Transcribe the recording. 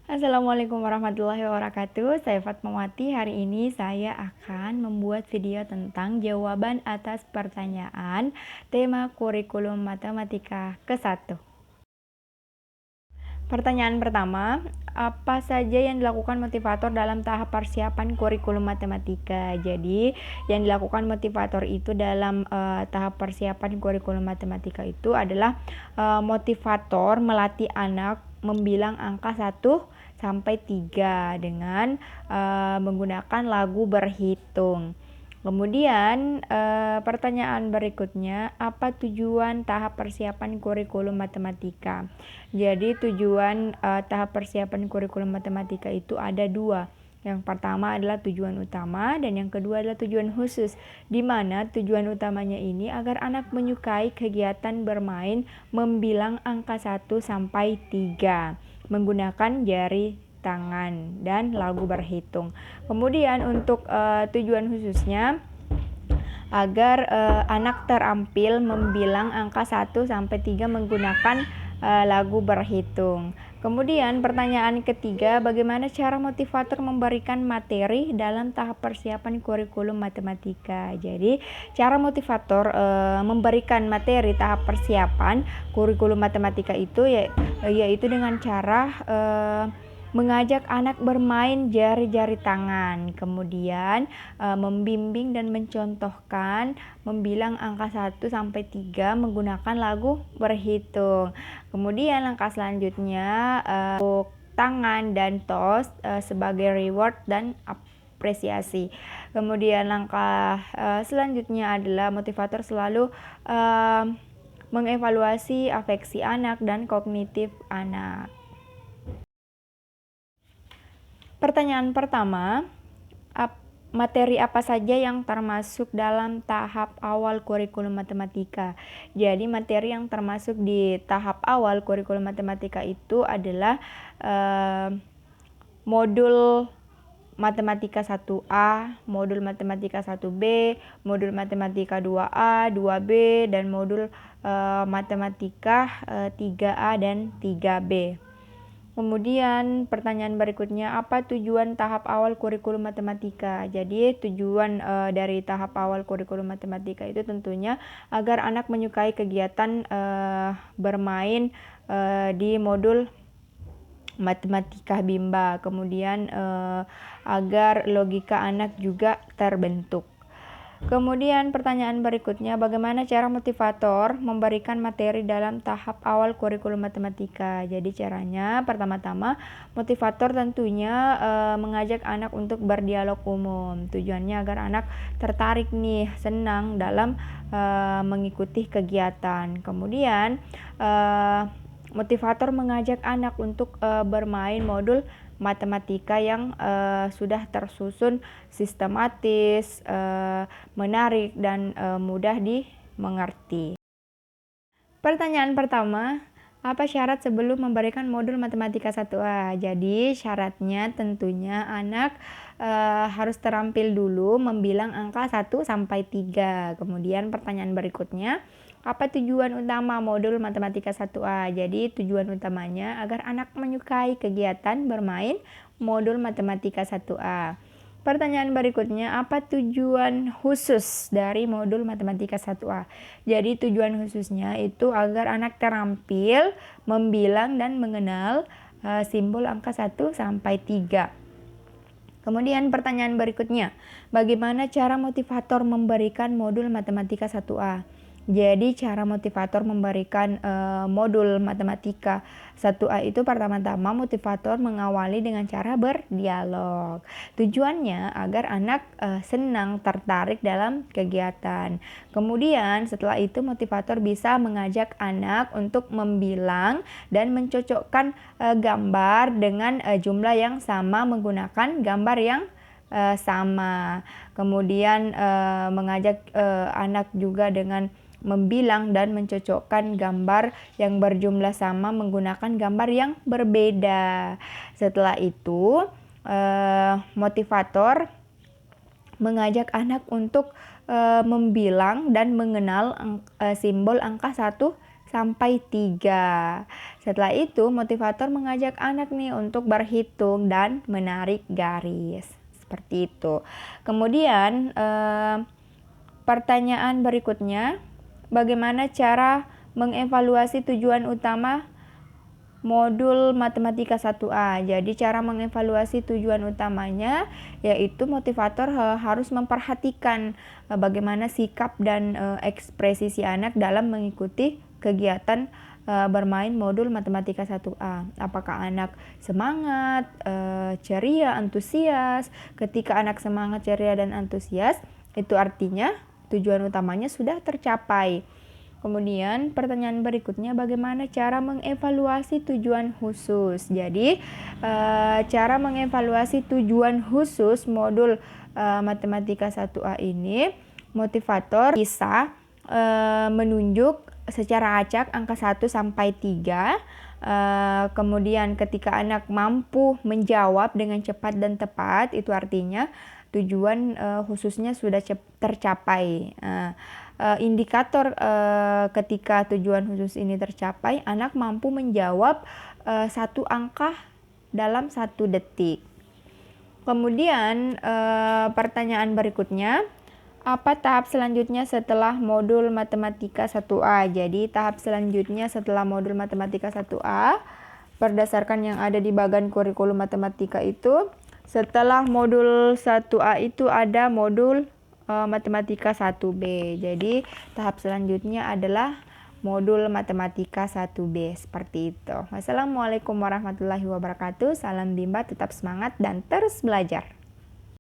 Assalamualaikum warahmatullahi wabarakatuh. Saya Fatmawati. Hari ini saya akan membuat video tentang jawaban atas pertanyaan tema kurikulum matematika ke-1. Pertanyaan pertama, apa saja yang dilakukan motivator dalam tahap persiapan kurikulum matematika? Jadi, yang dilakukan motivator itu dalam tahap persiapan kurikulum matematika itu adalah motivator melatih anak membilang angka 1 sampai 3 dengan menggunakan lagu berhitung. Kemudian pertanyaan berikutnya, apa tujuan tahap persiapan kurikulum matematika? Jadi tujuan tahap persiapan kurikulum matematika itu ada dua. Yang pertama adalah tujuan utama dan yang kedua adalah tujuan khusus, di mana tujuan utamanya ini agar anak menyukai kegiatan bermain membilang angka 1 sampai 3 menggunakan jari tangan dan lagu berhitung. Kemudian untuk tujuan khususnya agar anak terampil membilang angka 1 sampai 3 menggunakan lagu berhitung. Kemudian pertanyaan ketiga, bagaimana cara motivator memberikan materi dalam tahap persiapan kurikulum matematika? Jadi, cara motivator memberikan materi tahap persiapan kurikulum matematika itu yaitu dengan cara mengajak anak bermain jari-jari tangan, kemudian membimbing dan mencontohkan membilang angka 1 sampai 3 menggunakan lagu berhitung. Kemudian langkah selanjutnya tepuk tangan dan tos sebagai reward dan apresiasi. Kemudian langkah selanjutnya adalah motivator selalu mengevaluasi afeksi anak dan kognitif anak. Pertanyaan pertama, materi apa saja yang termasuk dalam tahap awal kurikulum matematika? Jadi materi yang termasuk di tahap awal kurikulum matematika itu adalah modul matematika 1A, modul matematika 1B, modul matematika 2A, 2B, dan modul matematika 3A dan 3B. Kemudian pertanyaan berikutnya, apa tujuan tahap awal kurikulum matematika? Jadi tujuan dari tahap awal kurikulum matematika itu tentunya agar anak menyukai kegiatan bermain di modul matematika bimba. Kemudian agar logika anak juga terbentuk. Kemudian pertanyaan berikutnya, bagaimana cara motivator memberikan materi dalam tahap awal kurikulum matematika? Jadi caranya pertama-tama motivator tentunya mengajak anak untuk berdialog umum. Tujuannya agar anak tertarik nih, senang dalam mengikuti kegiatan. Kemudian motivator mengajak anak untuk bermain modul matematika yang sudah tersusun sistematis, menarik, dan mudah dimengerti. Pertanyaan pertama, apa syarat sebelum memberikan modul matematika 1A? Jadi syaratnya tentunya anak harus terampil dulu membilang angka 1 sampai 3. Kemudian pertanyaan berikutnya, apa tujuan utama modul matematika 1A? Jadi tujuan utamanya agar anak menyukai kegiatan bermain modul matematika 1A. Pertanyaan berikutnya, apa tujuan khusus dari modul matematika 1A? Jadi tujuan khususnya itu agar anak terampil membilang dan mengenal simbol angka 1 sampai 3. Kemudian pertanyaan berikutnya, bagaimana cara motivator memberikan modul matematika 1A? Jadi cara motivator memberikan modul matematika 1A itu pertama-tama motivator mengawali dengan cara berdialog. Tujuannya agar anak senang, tertarik dalam kegiatan. Kemudian setelah itu motivator bisa mengajak anak untuk membilang dan mencocokkan gambar dengan jumlah yang sama menggunakan gambar yang sama. Kemudian mengajak anak juga dengan membilang dan mencocokkan gambar yang berjumlah sama menggunakan gambar yang berbeda. Setelah itu motivator mengajak anak untuk membilang dan mengenal simbol angka 1 sampai 3. Setelah itu motivator mengajak anak nih untuk berhitung dan menarik garis. Seperti itu. Kemudian pertanyaan berikutnya, bagaimana cara mengevaluasi tujuan utama modul matematika 1A. Jadi cara mengevaluasi tujuan utamanya yaitu motivator harus memperhatikan bagaimana sikap dan ekspresi si anak dalam mengikuti kegiatan bermain modul matematika 1A. Apakah anak semangat, ceria, antusias? Ketika anak semangat, ceria, dan antusias, itu artinya tujuan utamanya sudah tercapai. Kemudian pertanyaan berikutnya, bagaimana cara mengevaluasi tujuan khusus? Jadi cara mengevaluasi tujuan khusus modul matematika 1A ini, motivator bisa menunjuk secara acak angka 1 sampai 3. Kemudian ketika anak mampu menjawab dengan cepat dan tepat, itu artinya tujuan khususnya sudah tercapai. Indikator ketika tujuan khusus ini tercapai, anak mampu menjawab satu angka dalam 1 detik. Kemudian pertanyaan berikutnya, apa tahap selanjutnya setelah modul matematika 1A? Jadi tahap selanjutnya setelah modul matematika 1A, berdasarkan yang ada di bagan kurikulum matematika itu, setelah modul 1A itu ada modul matematika 1B. Jadi tahap selanjutnya adalah modul matematika 1B. Seperti itu. Wassalamualaikum warahmatullahi wabarakatuh. Salam Bimba, tetap semangat dan terus belajar.